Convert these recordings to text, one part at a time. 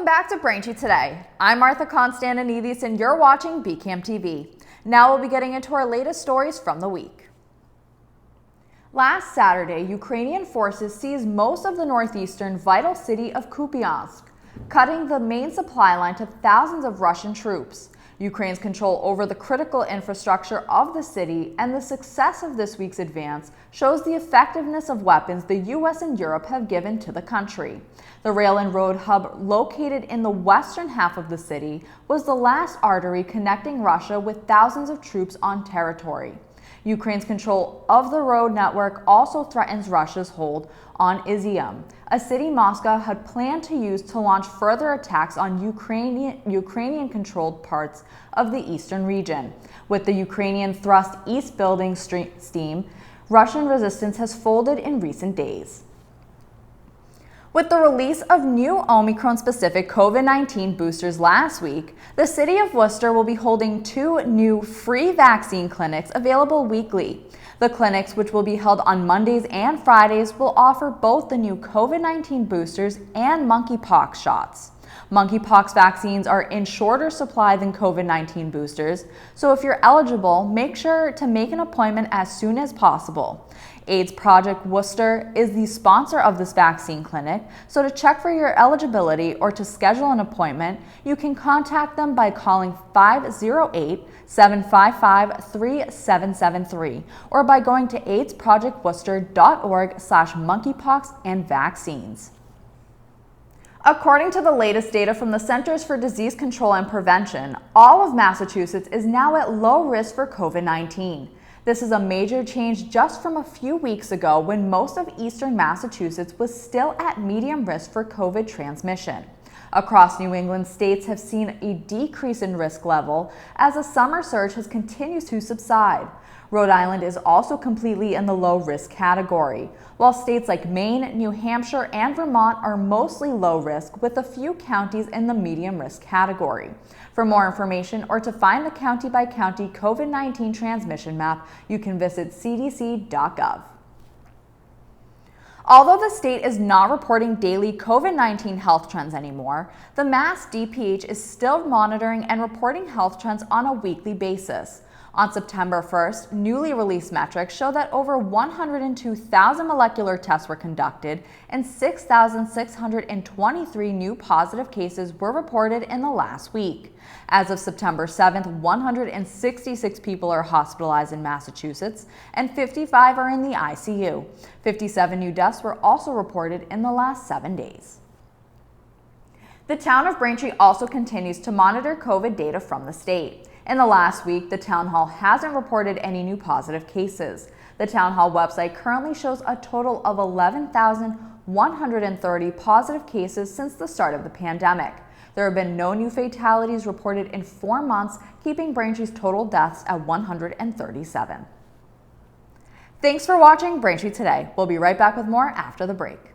Welcome back to Braintree Today. I'm Martha Konstandinidis and you're watching BCAM TV. Now we'll be getting into our latest stories from the week. Last Saturday, Ukrainian forces seized most of the northeastern vital city of Kupiansk, cutting the main supply line to thousands of Russian troops. Ukraine's control over the critical infrastructure of the city and the success of this week's advance shows the effectiveness of weapons the U.S. and Europe have given to the country. The rail and road hub located in the western half of the city was the last artery connecting Russia with thousands of troops on territory. Ukraine's control of the road network also threatens Russia's hold on Izium, a city Moscow had planned to use to launch further attacks on Ukrainian-controlled parts of the eastern region. With the Ukrainian thrust east building steam, Russian resistance has folded in recent days. With the release of new Omicron-specific COVID-19 boosters last week, the city of Worcester will be holding 2 new free vaccine clinics available weekly. The clinics, which will be held on Mondays and Fridays, will offer both the new COVID-19 boosters and monkeypox shots. Monkeypox vaccines are in shorter supply than COVID-19 boosters, so if you're eligible, make sure to make an appointment as soon as possible. AIDS Project Worcester is the sponsor of this vaccine clinic, so to check for your eligibility or to schedule an appointment, you can contact them by calling 508-755-3773 or by going to aidsprojectworcester.org/monkeypox and vaccines. According to the latest data from the Centers for Disease Control and Prevention, all of Massachusetts is now at low risk for COVID-19. This is a major change just from a few weeks ago when most of eastern Massachusetts was still at medium risk for COVID transmission. Across New England, states have seen a decrease in risk level as the summer surge has continued to subside. Rhode Island is also completely in the low-risk category, while states like Maine, New Hampshire, and Vermont are mostly low risk, with a few counties in the medium-risk category. For more information or to find the county-by-county COVID-19 transmission map, you can visit cdc.gov. Although the state is not reporting daily COVID-19 health trends anymore, the Mass DPH is still monitoring and reporting health trends on a weekly basis. On September 1st, newly released metrics show that over 102,000 molecular tests were conducted and 6,623 new positive cases were reported in the last week. As of September 7th, 166 people are hospitalized in Massachusetts and 55 are in the ICU. 57 new deaths were also reported in the last 7 days. The town of Braintree also continues to monitor COVID data from the state. In the last week, the town hall hasn't reported any new positive cases. The town hall website currently shows a total of 11,130 positive cases since the start of the pandemic. There have been no new fatalities reported in 4 months, keeping Braintree's total deaths at 137. Thanks for watching Braintree Today. We'll be right back with more after the break.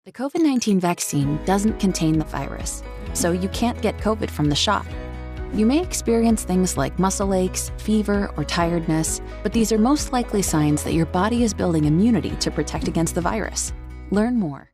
The COVID-19 vaccine doesn't contain the virus, so you can't get COVID from the shot. You may experience things like muscle aches, fever, or tiredness, but these are most likely signs that your body is building immunity to protect against the virus. Learn more.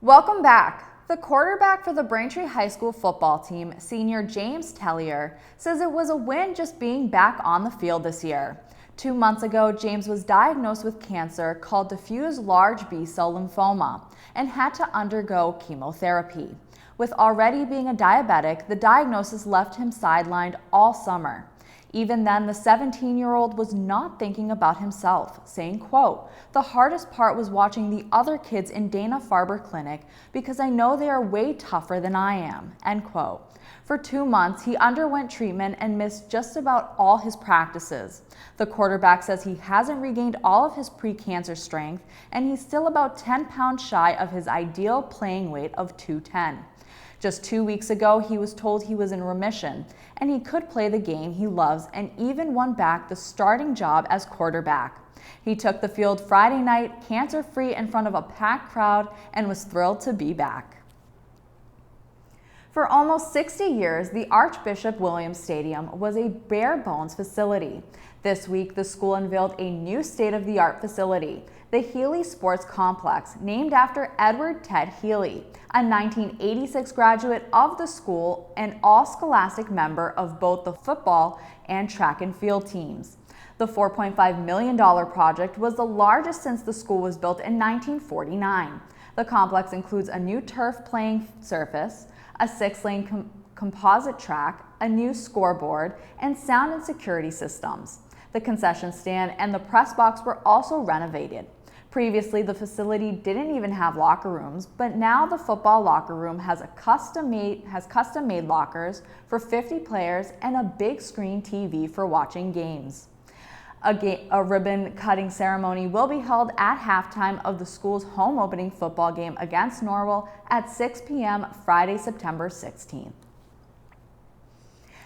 Welcome back. The quarterback for the Braintree High School football team, senior James Tellier, says it was a win just being back on the field this year. 2 months ago, James was diagnosed with cancer called diffuse large B-cell lymphoma and had to undergo chemotherapy. With already being a diabetic, the diagnosis left him sidelined all summer. Even then, the 17-year-old was not thinking about himself, saying, quote, "The hardest part was watching the other kids in Dana-Farber Clinic because I know they are way tougher than I am," end quote. For 2 months, he underwent treatment and missed just about all his practices. The quarterback says he hasn't regained all of his pre-cancer strength, and he's still about 10 pounds shy of his ideal playing weight of 210. Just 2 weeks ago, he was told he was in remission and he could play the game he loves and even won back the starting job as quarterback. He took the field Friday night, cancer-free in front of a packed crowd, and was thrilled to be back. For almost 60 years, the Archbishop Williams Stadium was a bare-bones facility. This week, the school unveiled a new state-of-the-art facility. the Healy Sports Complex, named after Edward Ted Healy, a 1986 graduate of the school and all-scholastic member of both the football and track and field teams. The $4.5 million project was the largest since the school was built in 1949. The complex includes a new turf playing surface, a 6-lane composite track, a new scoreboard, and sound and security systems. The concession stand and the press box were also renovated. Previously, the facility didn't even have locker rooms, but now the football locker room has custom-made lockers for 50 players and a big screen TV for watching games. A ribbon-cutting ceremony will be held at halftime of the school's home opening football game against Norwell at 6 p.m. Friday, September 16th.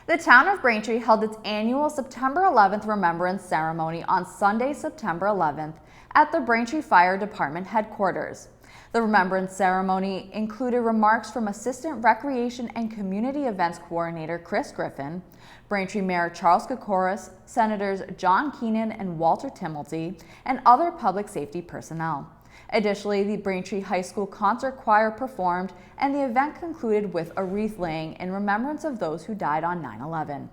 The town of Braintree held its annual September 11th Remembrance Ceremony on Sunday, September 11th at the Braintree Fire Department headquarters. The Remembrance Ceremony included remarks from Assistant Recreation and Community Events Coordinator Chris Griffin, Braintree Mayor Charles Kokoris, Senators John Keenan and Walter Timilty, and other public safety personnel. Additionally, the Braintree High School Concert Choir performed, and the event concluded with a wreath laying in remembrance of those who died on 9/11.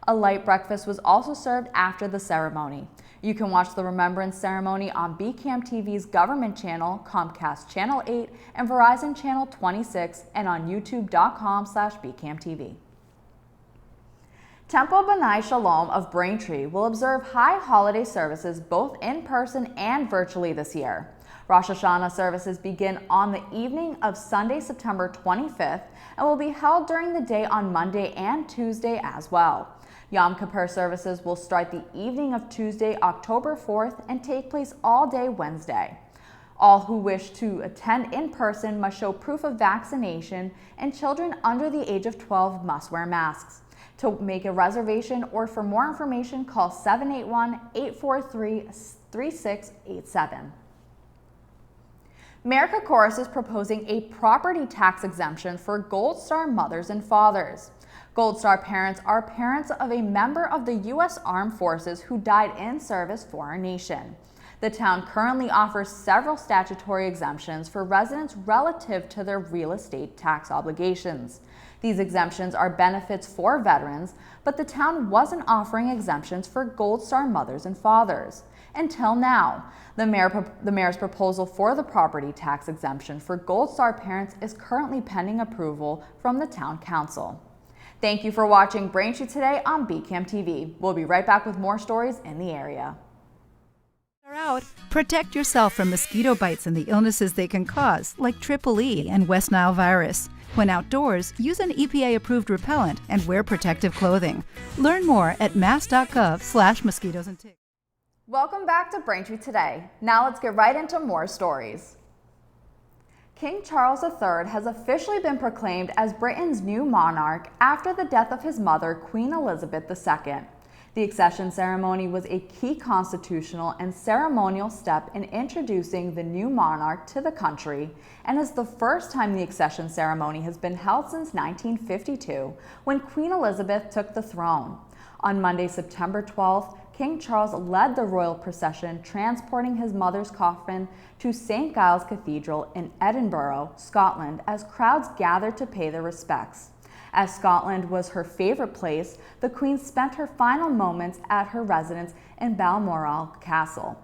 A light breakfast was also served after the ceremony. You can watch the Remembrance Ceremony on BCAM TV's government channel, Comcast Channel 8, and Verizon Channel 26, and on youtube.com/BCAMTV. Temple B'nai Shalom of Braintree will observe high holiday services both in person and virtually this year. Rosh Hashanah services begin on the evening of Sunday, September 25th, and will be held during the day on Monday and Tuesday as well. Yom Kippur services will start the evening of Tuesday, October 4th, and take place all day Wednesday. All who wish to attend in person must show proof of vaccination, and children under the age of 12 must wear masks. To make a reservation or for more information, call 781-843-3687. Mayor Kokoris is proposing a property tax exemption for Gold Star mothers and fathers. Gold Star parents are parents of a member of the U.S. Armed Forces who died in service for our nation. The town currently offers several statutory exemptions for residents relative to their real estate tax obligations. These exemptions are benefits for veterans, but the town wasn't offering exemptions for Gold Star mothers and fathers. Until now, the mayor's proposal for the property tax exemption for Gold Star parents is currently pending approval from the town council. Thank you for watching Braintree Today on BCAM TV. We'll be right back with more stories in the area. Protect yourself from mosquito bites and the illnesses they can cause, like Triple E and West Nile virus. When outdoors, use an EPA-approved repellent and wear protective clothing. Learn more at mass.gov/mosquitoes and ticks. Welcome back to Braintree Today. Now let's get right into more stories. King Charles III has officially been proclaimed as Britain's new monarch after the death of his mother, Queen Elizabeth II. The accession ceremony was a key constitutional and ceremonial step in introducing the new monarch to the country, and is the first time the accession ceremony has been held since 1952, when Queen Elizabeth took the throne. On Monday, September 12th, King Charles led the royal procession, transporting his mother's coffin to St. Giles Cathedral in Edinburgh, Scotland, as crowds gathered to pay their respects. As Scotland was her favorite place, the Queen spent her final moments at her residence in Balmoral Castle.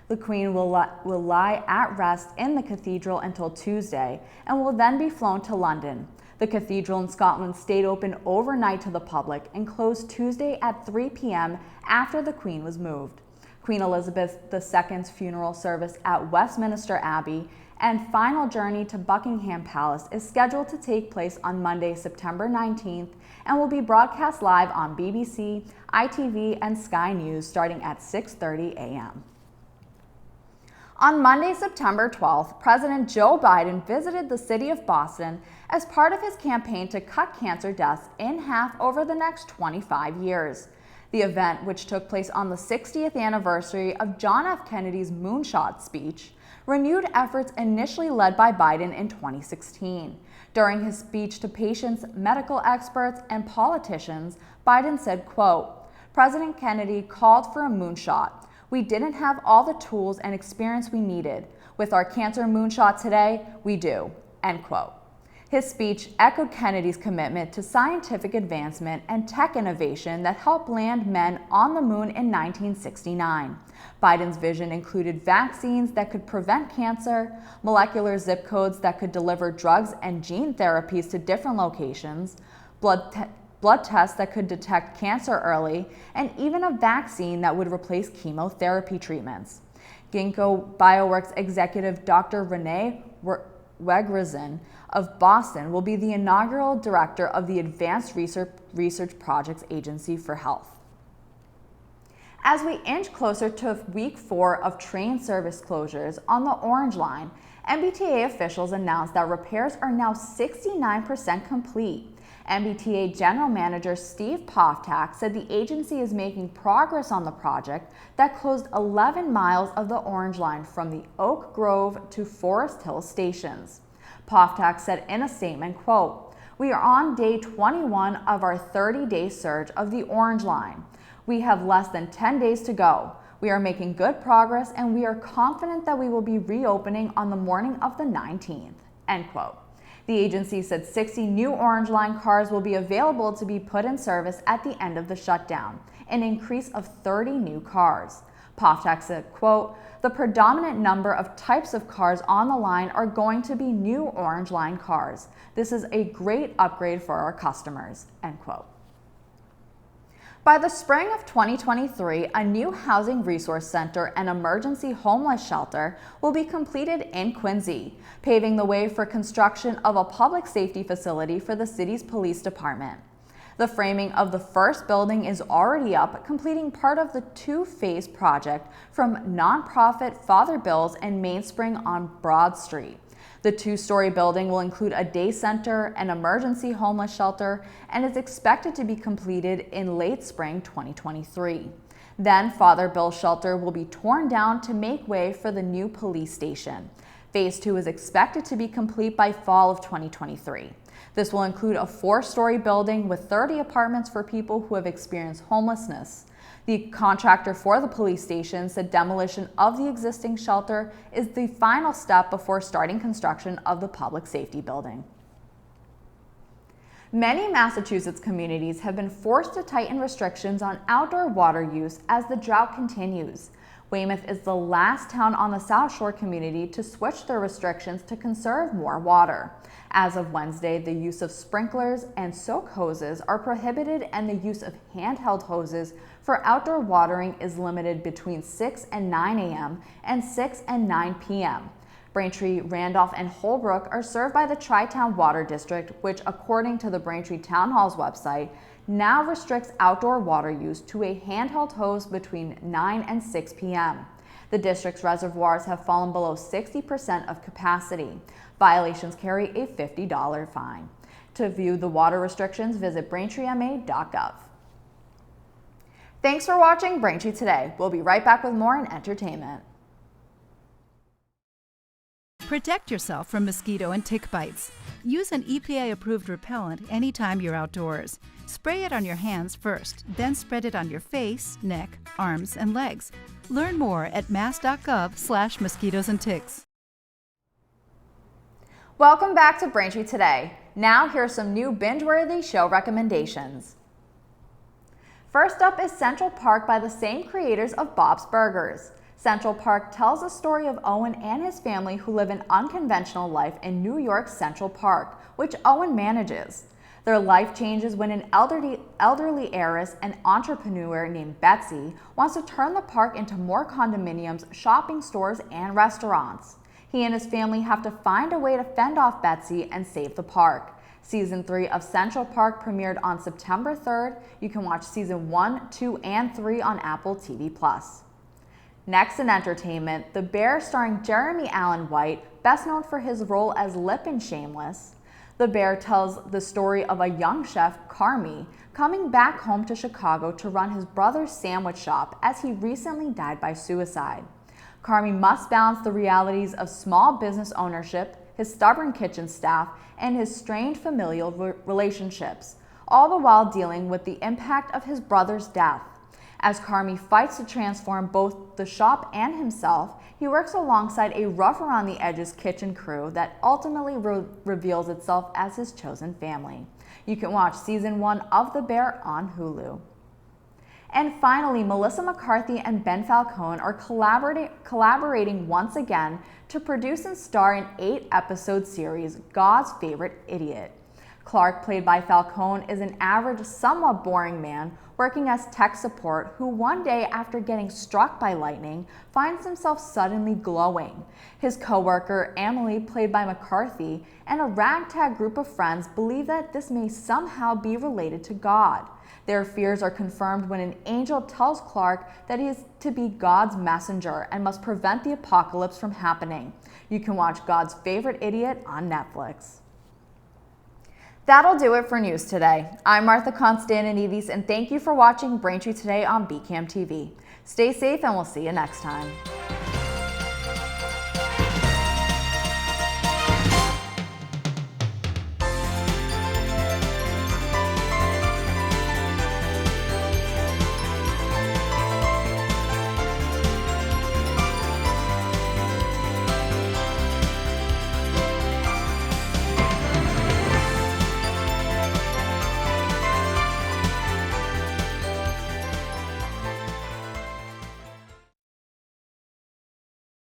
The Queen will lie at rest in the cathedral until Tuesday and will then be flown to London. The cathedral in Scotland stayed open overnight to the public and closed Tuesday at 3 p.m. after the Queen was moved. Queen Elizabeth II's funeral service at Westminster Abbey and final journey to Buckingham Palace is scheduled to take place on Monday, September 19th, and will be broadcast live on BBC, ITV, and Sky News starting at 6:30 a.m. On Monday, September 12th, President Joe Biden visited the city of Boston as part of his campaign to cut cancer deaths in half over the next 25 years. The event, which took place on the 60th anniversary of John F. Kennedy's moonshot speech, renewed efforts initially led by Biden in 2016. During his speech to patients, medical experts, and politicians, Biden said, quote, "President Kennedy called for a moonshot. We didn't have all the tools and experience we needed. With our cancer moonshot today, we do." End quote. His speech echoed Kennedy's commitment to scientific advancement and tech innovation that helped land men on the moon in 1969. Biden's vision included vaccines that could prevent cancer, molecular zip codes that could deliver drugs and gene therapies to different locations, blood tests that could detect cancer early, and even a vaccine that would replace chemotherapy treatments. Ginkgo Bioworks executive Dr. Renee Wegrezen of Boston will be the inaugural director of the Advanced Research Projects Agency for Health. As we inch closer to week 4 of train service closures on the Orange Line, MBTA officials announced that repairs are now 69% complete. MBTA General Manager Steve Poftak said the agency is making progress on the project that closed 11 miles of the Orange Line from the Oak Grove to Forest Hill stations. Poftak said in a statement, quote, "We are on day 21 of our 30-day surge of the Orange Line. We have less than 10 days to go. We are making good progress and we are confident that we will be reopening on the morning of the 19th, end quote. The agency said 60 new Orange Line cars will be available to be put in service at the end of the shutdown, an increase of 30 new cars. Poftak said, quote, "The predominant number of types of cars on the line are going to be new Orange Line cars. This is a great upgrade for our customers," end quote. By the spring of 2023, a new housing resource center and emergency homeless shelter will be completed in Quincy, paving the way for construction of a public safety facility for the city's police department. The framing of the first building is already up, completing part of the 2-phase project from nonprofit Father Bill's and Mainspring on Broad Street. The 2-story building will include a day center, an emergency homeless shelter, and is expected to be completed in late spring 2023. Then Father Bill's shelter will be torn down to make way for the new police station. Phase 2 is expected to be complete by fall of 2023. This will include a 4-story building with 30 apartments for people who have experienced homelessness. The contractor for the police station said demolition of the existing shelter is the final step before starting construction of the public safety building. Many Massachusetts communities have been forced to tighten restrictions on outdoor water use as the drought continues. Weymouth is the last town on the South Shore community to switch their restrictions to conserve more water. As of Wednesday, the use of sprinklers and soak hoses are prohibited and the use of handheld hoses for outdoor watering is limited between 6 and 9 a.m. and 6 and 9 p.m. Braintree, Randolph, and Holbrook are served by the Tri-Town Water District, which, according to the Braintree Town Hall's website, now restricts outdoor water use to a handheld hose between 9 and 6 p.m. The district's reservoirs have fallen below 60% of capacity. Violations carry a $50 fine. To view the water restrictions, visit braintreema.gov. Thanks for watching Braintree Today. We'll be right back with more in entertainment. Protect yourself from mosquito and tick bites. Use an EPA-approved repellent anytime you're outdoors. Spray it on your hands first, then spread it on your face, neck, arms, and legs. Learn more at mass.gov/mosquitoes and ticks. Welcome back to Braintree Today. Now here are some new binge-worthy show recommendations. First up is Central Park by the same creators of Bob's Burgers. Central Park tells the story of Owen and his family who live an unconventional life in New York's Central Park, which Owen manages. Their life changes when an elderly heiress and entrepreneur named Betsy wants to turn the park into more condominiums, shopping stores, and restaurants. He and his family have to find a way to fend off Betsy and save the park. Season 3 of Central Park premiered on September 3rd. You can watch Season 1, 2, and 3 on Apple TV+. Next in entertainment, The Bear starring Jeremy Allen White, best known for his role as Lip in Shameless. The Bear tells the story of a young chef, Carmi, coming back home to Chicago to run his brother's sandwich shop as he recently died by suicide. Carmi must balance the realities of small business ownership, his stubborn kitchen staff, and his strained familial relationships, all the while dealing with the impact of his brother's death. As Carmy fights to transform both the shop and himself, he works alongside a rough-around-the-edges kitchen crew that ultimately reveals itself as his chosen family. You can watch Season 1 of The Bear on Hulu. And finally, Melissa McCarthy and Ben Falcone are collaborating once again to produce and star in 8-episode series, God's Favorite Idiot. Clark, played by Falcone, is an average, somewhat boring man working as tech support who one day, after getting struck by lightning, finds himself suddenly glowing. His co-worker, Emily, played by McCarthy, and a ragtag group of friends believe that this may somehow be related to God. Their fears are confirmed when an angel tells Clark that he is to be God's messenger and must prevent the apocalypse from happening. You can watch God's Favorite Idiot on Netflix. That'll do it for news today. I'm Martha Konstandinidis, and thank you for watching Braintree Today on BCAM TV. Stay safe, and we'll see you next time.